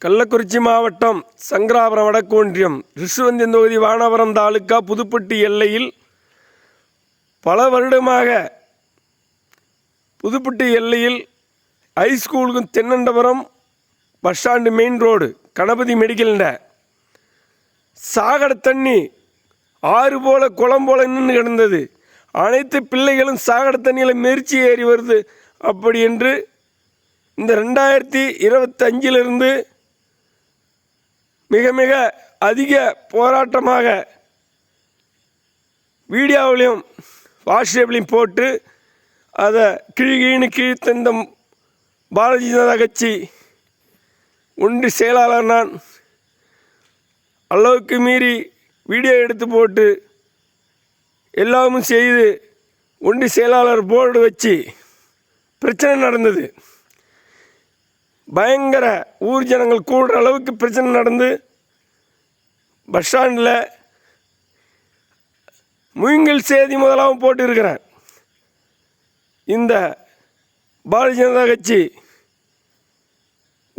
கள்ளக்குறிச்சி மாவட்டம் சங்கராபுரம் வடக்கு ஒன்றியம் ரிஷிவந்தியம் தொகுதி வானவரம் தாலுக்கா புதுப்பட்டி எல்லையில் பல வருடமாக புதுப்பட்டி எல்லையில் ஹைஸ்கூலுக்கும் Thennandapuram bus stand main road Ganapathi மெடிக்கல்ண்ட சாக்கடை தண்ணி ஆறு போல குளம் போல நின்று கிடந்தது. அனைத்து பிள்ளைகளும் சாக்கடை தண்ணியில் மெரிச்சி ஏறி வருது. அப்படி என்று இந்த 2025 மிக மிக அதிக போராட்டமாக வீடியோவிலையும் வாட்ஸ்அப்லையும் போட்டு அதை கீழ்த்த இந்த பாரதிய ஜனதா கட்சி ஒன்று செயலாளர் நான் அளவுக்கு மீறி வீடியோ எடுத்து போட்டு எல்லாமும் செய்து ஒன்று செயலாளர் போர்டு வச்சு பிரச்சனை நடந்தது. பயங்கர ஊர் ஜனங்கள் கூடுற அளவுக்கு பிரச்சனை நடந்து பஸ் ஸ்டாண்டில் மூங்கில் செய்தி முதலாகவும் போட்டு இருக்கிறேன். இந்த பாரதிய ஜனதா கட்சி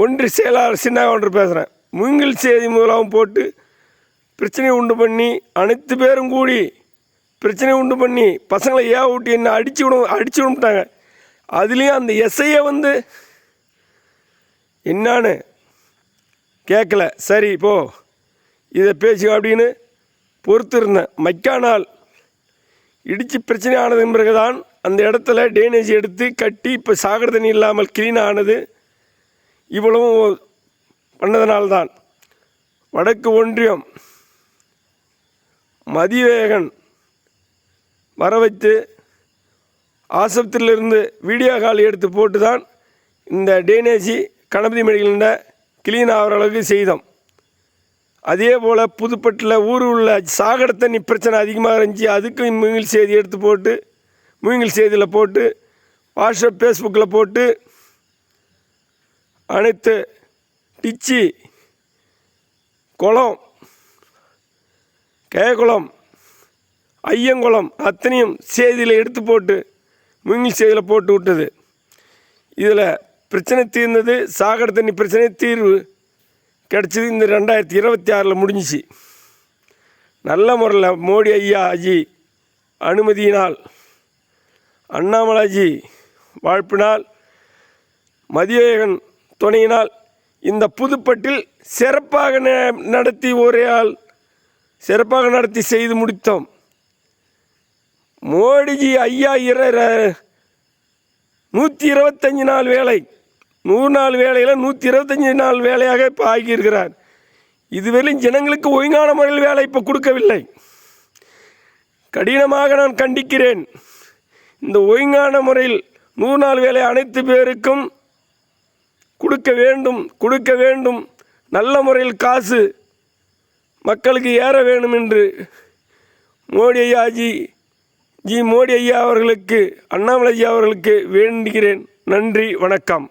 ஒன்று செயலாளர் சின்ன ஒன்று பேசுகிறேன். மூங்கில் செய்தி முதலாகவும் போட்டு பிரச்சனையை உண்டு பண்ணி அனைத்து பேரும் கூடி பிரச்சனை உண்டு பண்ணி பசங்களை விட்டு என்ன அடித்து விட்டாங்க. அதுலேயும் அந்த எஸ்ஐயை என்னான்னு கேட்கல. சரி போ இதை பேசி அப்படின்னு பொறுத்திருந்தேன். நாள் இடித்து பிரச்சனை ஆனதுக்கு பிறகு தான் அந்த இடத்துல டேனேஜ் எடுத்து கட்டி இப்போ சாக்கடை தண்ணி இல்லாமல் க்ளீன் ஆனது. இவ்வளவும் பண்ணதுனால்தான் வடக்கு ஒன்றியம் மதிவேகன் வர வைத்து ஆஸ்பத்திரியிலிருந்து வீடியோ கால் எடுத்து போட்டு தான் இந்த டேனேஜி கணபதி மெடிக்கல்ண்ட க்ளீன் ஆகிற அளவுக்கு செய்தோம். அதே போல் புதுப்பட்டில் ஊரில் உள்ள சாக்கடை தண்ணி பிரச்சனை அதிகமாக இருந்துச்சு. அதுக்கு மூங்கில் செய்தி எடுத்து போட்டு மூங்கில் செய்தியில் போட்டு வாட்ஸ்அப் ஃபேஸ்புக்கில் போட்டு அனைத்து டிச்சி குளம் கேகுளம் ஐயங்குளம் அத்தனையும் செய்தியில் எடுத்து போட்டு மூங்கில் செய்தியில் போட்டு விட்டது. இதில் பிரச்சனை தீர்ந்தது. சாக்கடை தண்ணி பிரச்சனை தீர்வு கிடச்சிது. இந்த 2026 முடிஞ்சிச்சு. நல்ல முறையில் மோடி ஐயாஜி அனுமதியினால், அண்ணாமலைஜி வாழ்ப்பினால், மதிவேகன் துணையினால் இந்த புதுப்பட்டில் சிறப்பாக நடத்தி ஒரே ஆள் சிறப்பாக நடத்தி செய்து முடித்தோம். மோடிஜி ஐயா 125 நாள் வேலை, 100 நாள் வேலையில் 125 நாள் வேலையாக இப்போ ஆகியிருக்கிறார். இதுவரையும் ஜனங்களுக்கு ஒழுங்கான முறையில் வேலை இப்போ கொடுக்கவில்லை. கடினமாக நான் கண்டிக்கிறேன். இந்த ஒழுங்கான முறையில் 100 நாள் வேலை அனைத்து பேருக்கும் கொடுக்க வேண்டும். நல்ல முறையில் காசு மக்களுக்கு ஏற வேண்டும் என்று மோடி ஐயா அவர்களுக்கு, அண்ணாமலை அவர்களுக்கு வேண்டுகிறேன். நன்றி, வணக்கம்.